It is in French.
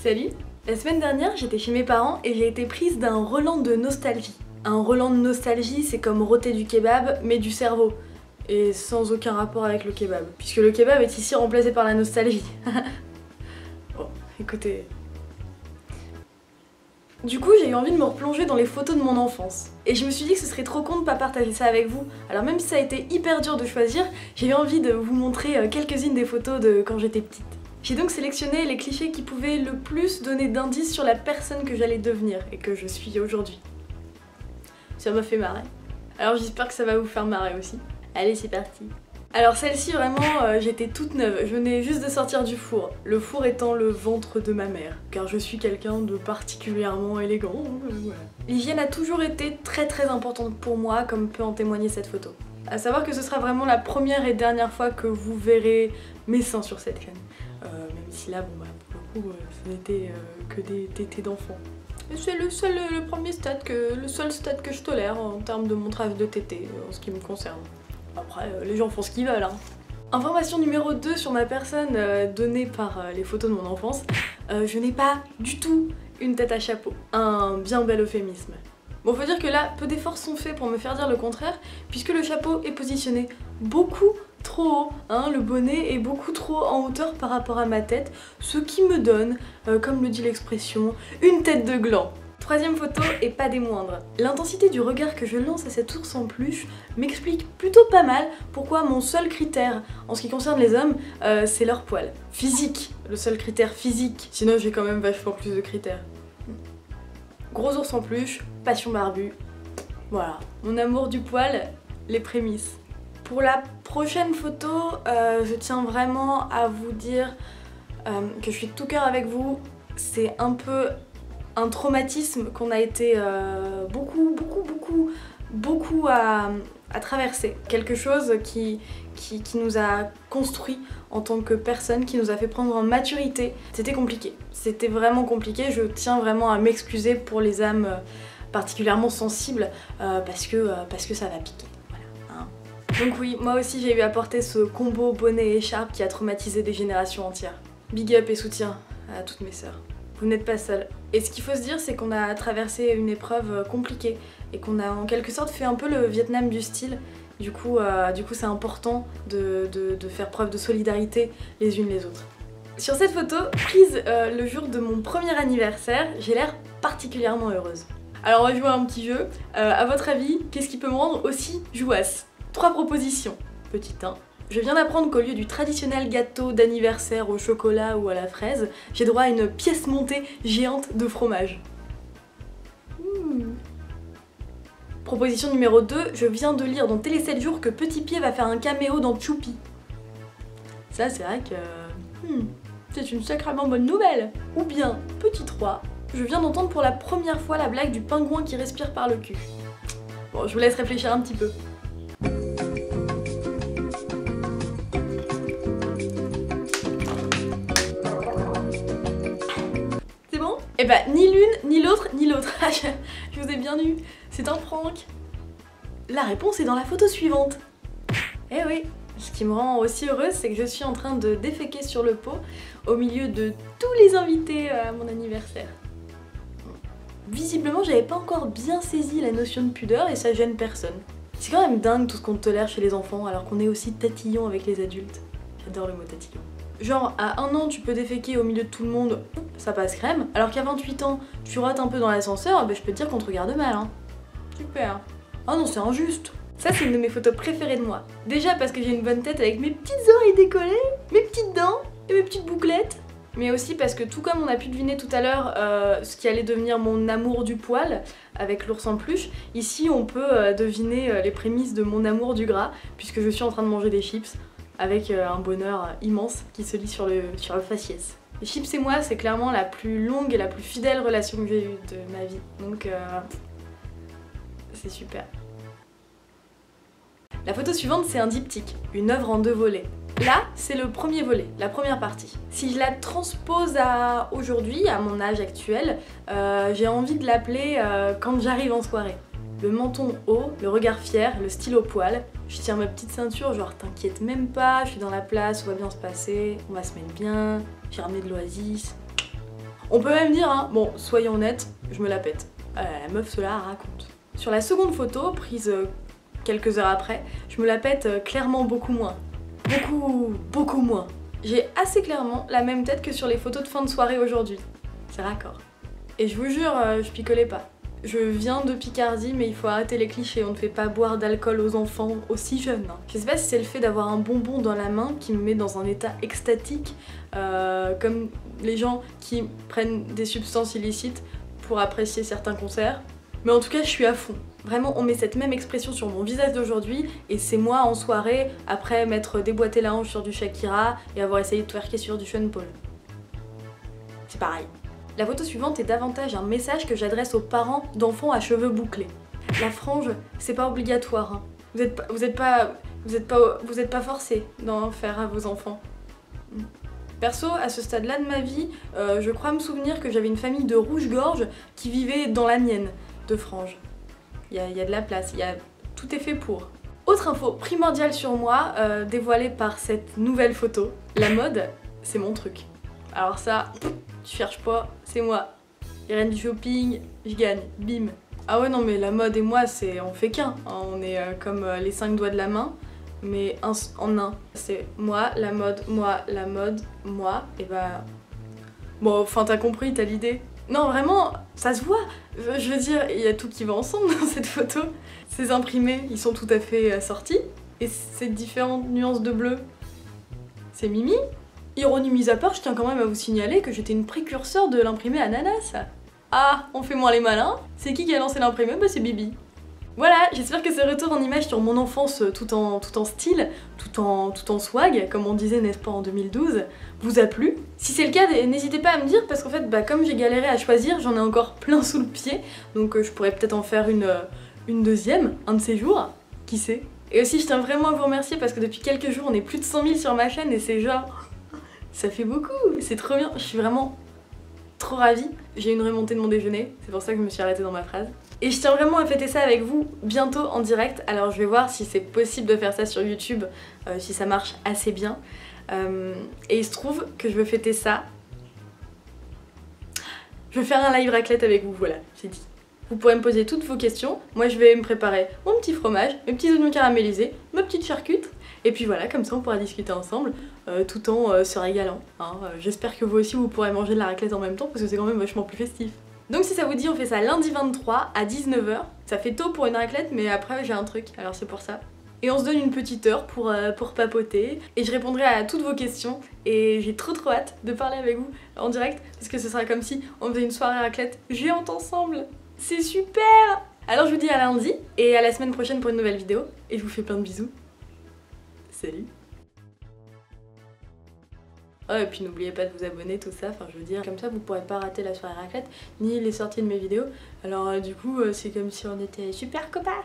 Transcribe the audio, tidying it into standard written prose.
Salut! La semaine dernière, j'étais chez mes parents et j'ai été prise d'un relent de nostalgie. Un relent de nostalgie, c'est comme rôter du kebab, mais du cerveau. Et sans aucun rapport avec le kebab, puisque le kebab est ici remplacé par la nostalgie. Bon, écoutez... Du coup, j'ai eu envie de me replonger dans les photos de mon enfance. Et je me suis dit que ce serait trop con de pas partager ça avec vous. Alors même si ça a été hyper dur de choisir, j'ai eu envie de vous montrer quelques-unes des photos de quand j'étais petite. J'ai donc sélectionné les clichés qui pouvaient le plus donner d'indices sur la personne que j'allais devenir et que je suis aujourd'hui. Ça m'a fait marrer. Alors j'espère que ça va vous faire marrer aussi. Allez, c'est parti. Alors celle-ci vraiment, j'étais toute neuve, je venais juste de sortir du four. Le four étant le ventre de ma mère, car je suis quelqu'un de particulièrement élégant. Voilà. L'hygiène a toujours été très importante pour moi, comme peut en témoigner cette photo. À savoir que ce sera vraiment la première et dernière fois que vous verrez mes seins sur cette chaîne. Même si là, bon bah pour le coup, ce n'était que des tétés d'enfants. C'est le seul stade que je tolère en termes de montrage de tétés, en ce qui me concerne. Après, les gens font ce qu'ils veulent, hein. Information numéro 2 sur ma personne donnée par les photos de mon enfance, je n'ai pas du tout une tête à chapeau. Un bien bel euphémisme. Bon, faut dire que là, peu d'efforts sont faits pour me faire dire le contraire, puisque le chapeau est positionné beaucoup trop haut, hein, le bonnet est beaucoup trop en hauteur par rapport à ma tête, ce qui me donne, comme le dit l'expression, une tête de gland. Troisième photo, et pas des moindres. L'intensité du regard que je lance à cet ours en peluche m'explique plutôt pas mal pourquoi mon seul critère en ce qui concerne les hommes, c'est leur poil. Physique, le seul critère physique. Sinon j'ai quand même vachement plus de critères. Gros ours en peluche, passion barbue. Voilà, mon amour du poil, les prémices. Pour la prochaine photo, je tiens vraiment à vous dire que je suis de tout cœur avec vous. C'est un peu un traumatisme qu'on a été beaucoup à traverser. Quelque chose qui nous a construit en tant que personne, qui nous a fait prendre en maturité. C'était compliqué. C'était vraiment compliqué. Je tiens vraiment à m'excuser pour les âmes particulièrement sensibles parce que ça va piquer. Voilà, hein. Donc oui, moi aussi j'ai eu à porter ce combo bonnet et écharpe qui a traumatisé des générations entières. Big up et soutien à toutes mes sœurs. Vous n'êtes pas seul. Et ce qu'il faut se dire, c'est qu'on a traversé une épreuve compliquée et qu'on a en quelque sorte fait un peu le Vietnam du style. Du coup c'est important de faire preuve de solidarité les unes les autres. Sur cette photo, prise le jour de mon premier anniversaire, j'ai l'air particulièrement heureuse. Alors on va jouer à un petit jeu. À votre avis, qu'est-ce qui peut me rendre aussi jouasse? 3 propositions. Petit 1. Je viens d'apprendre qu'au lieu du traditionnel gâteau d'anniversaire au chocolat ou à la fraise, j'ai droit à une pièce montée géante de fromage. Proposition numéro 2, je viens de lire dans Télé 7 jours que Petit Pied va faire un caméo dans Choupi. Ça c'est vrai que... c'est une sacrément bonne nouvelle. Ou bien, petit 3, je viens d'entendre pour la première fois la blague du pingouin qui respire par le cul. Bon, je vous laisse réfléchir un petit peu. Eh bah ni l'une, ni l'autre, ni l'autre. Je vous ai bien eu, c'est un prank. La réponse est dans la photo suivante. Eh oui, ce qui me rend aussi heureuse, c'est que je suis en train de déféquer sur le pot au milieu de tous les invités à mon anniversaire. Visiblement, j'avais pas encore bien saisi la notion de pudeur et ça gêne personne. C'est quand même dingue tout ce qu'on tolère chez les enfants alors qu'on est aussi tatillon avec les adultes. J'adore le mot tatillon. Genre, à 1 an, tu peux déféquer au milieu de tout le monde, ça passe crème. Alors qu'à 28 ans, tu rotes un peu dans l'ascenseur, bah je peux te dire qu'on te regarde mal, hein. Super. Ah non, c'est injuste. Ça, c'est une de mes photos préférées de moi. Déjà parce que j'ai une bonne tête avec mes petites oreilles décollées, mes petites dents et mes petites bouclettes. Mais aussi parce que tout comme on a pu deviner tout à l'heure ce qui allait devenir mon amour du poil avec l'ours en peluche, ici on peut deviner les prémices de mon amour du gras puisque je suis en train de manger des chips. Avec un bonheur immense qui se lit sur le faciès. Les chips et moi, c'est clairement la plus longue et la plus fidèle relation que j'ai eue de ma vie. Donc c'est super. La photo suivante, c'est un diptyque, une œuvre en 2 volets. Là, c'est le premier volet, la première partie. Si je la transpose à aujourd'hui, à mon âge actuel, j'ai envie de l'appeler quand j'arrive en soirée. Le menton haut, le regard fier, le style au poil. Je tiens ma petite ceinture, genre t'inquiète même pas, je suis dans la place, tout va bien se passer, on va se mettre bien, j'ai ramené de l'oasis. On peut même dire, hein, bon, soyons honnêtes, je me la pète. La meuf, cela raconte. Sur la seconde photo, prise quelques heures après, je me la pète clairement beaucoup moins. Beaucoup moins. J'ai assez clairement la même tête que sur les photos de fin de soirée aujourd'hui. C'est raccord. Et je vous jure, je picolais pas. Je viens de Picardie, mais il faut arrêter les clichés, on ne fait pas boire d'alcool aux enfants aussi jeunes. Hein. Je sais pas si c'est le fait d'avoir un bonbon dans la main qui me met dans un état extatique, comme les gens qui prennent des substances illicites pour apprécier certains concerts. Mais en tout cas, je suis à fond. Vraiment, on met cette même expression sur mon visage d'aujourd'hui, et c'est moi en soirée, après m'être déboîté la hanche sur du Shakira et avoir essayé de twerker sur du Sean Paul. C'est pareil. La photo suivante est davantage un message que j'adresse aux parents d'enfants à cheveux bouclés. La frange, c'est pas obligatoire. Hein. Vous êtes pas forcés d'en faire à vos enfants. Perso, à ce stade-là de ma vie, je crois me souvenir que j'avais une famille de rouge-gorge qui vivait dans la mienne de frange. Il y a de la place, tout est fait pour. Autre info primordiale sur moi, dévoilée par cette nouvelle photo. La mode, c'est mon truc. Alors ça, tu cherches pas, c'est moi. Les reines du shopping, je gagne, bim. Ah ouais non mais la mode et moi, on fait qu'un. Hein. On est comme les 5 doigts de la main, mais en un. C'est moi, la mode, moi, et bah... Bon, enfin t'as compris, t'as l'idée. Non vraiment, ça se voit. Je veux dire, il y a tout qui va ensemble dans cette photo. Ces imprimés, ils sont tout à fait assortis. Et ces différentes nuances de bleu, c'est Mimi. Ironie mise à part, je tiens quand même à vous signaler que j'étais une précurseur de l'imprimé ananas. Ah, on fait moins les malins. C'est qui a lancé l'imprimé? Bah c'est Bibi. Voilà, j'espère que ce retour en image sur mon enfance tout en style, tout en swag, comme on disait n'est-ce pas en 2012, vous a plu. Si c'est le cas, n'hésitez pas à me dire, parce qu'en fait, comme j'ai galéré à choisir, j'en ai encore plein sous le pied, donc je pourrais peut-être en faire une deuxième, un de ces jours, qui sait. Et aussi, je tiens vraiment à vous remercier, parce que depuis quelques jours, on est plus de 100 000 sur ma chaîne, et c'est genre... Ça fait beaucoup, c'est trop bien, je suis vraiment trop ravie. J'ai une remontée de mon déjeuner, c'est pour ça que je me suis arrêtée dans ma phrase. Et je tiens vraiment à fêter ça avec vous bientôt en direct, alors je vais voir si c'est possible de faire ça sur YouTube, si ça marche assez bien. Et il se trouve que je veux fêter ça. Je vais faire un live raclette avec vous, voilà, c'est dit. Vous pourrez me poser toutes vos questions, moi je vais me préparer mon petit fromage, mes petits oignons caramélisés, ma petite charcute. Et puis voilà, comme ça on pourra discuter ensemble, tout en se régalant. Hein. J'espère que vous aussi vous pourrez manger de la raclette en même temps, parce que c'est quand même vachement plus festif. Donc si ça vous dit, on fait ça lundi 23 à 19 h. Ça fait tôt pour une raclette, mais après j'ai un truc, alors c'est pour ça. Et on se donne une petite heure pour papoter, et je répondrai à toutes vos questions. Et j'ai trop hâte de parler avec vous en direct, parce que ce sera comme si on faisait une soirée raclette géante ensemble. C'est super! Alors je vous dis à lundi, et à la semaine prochaine pour une nouvelle vidéo, et je vous fais plein de bisous. Salut! Oh, et puis n'oubliez pas de vous abonner, tout ça, enfin je veux dire, comme ça vous pourrez pas rater la soirée raclette, ni les sorties de mes vidéos. Alors du coup, c'est comme si on était super copains!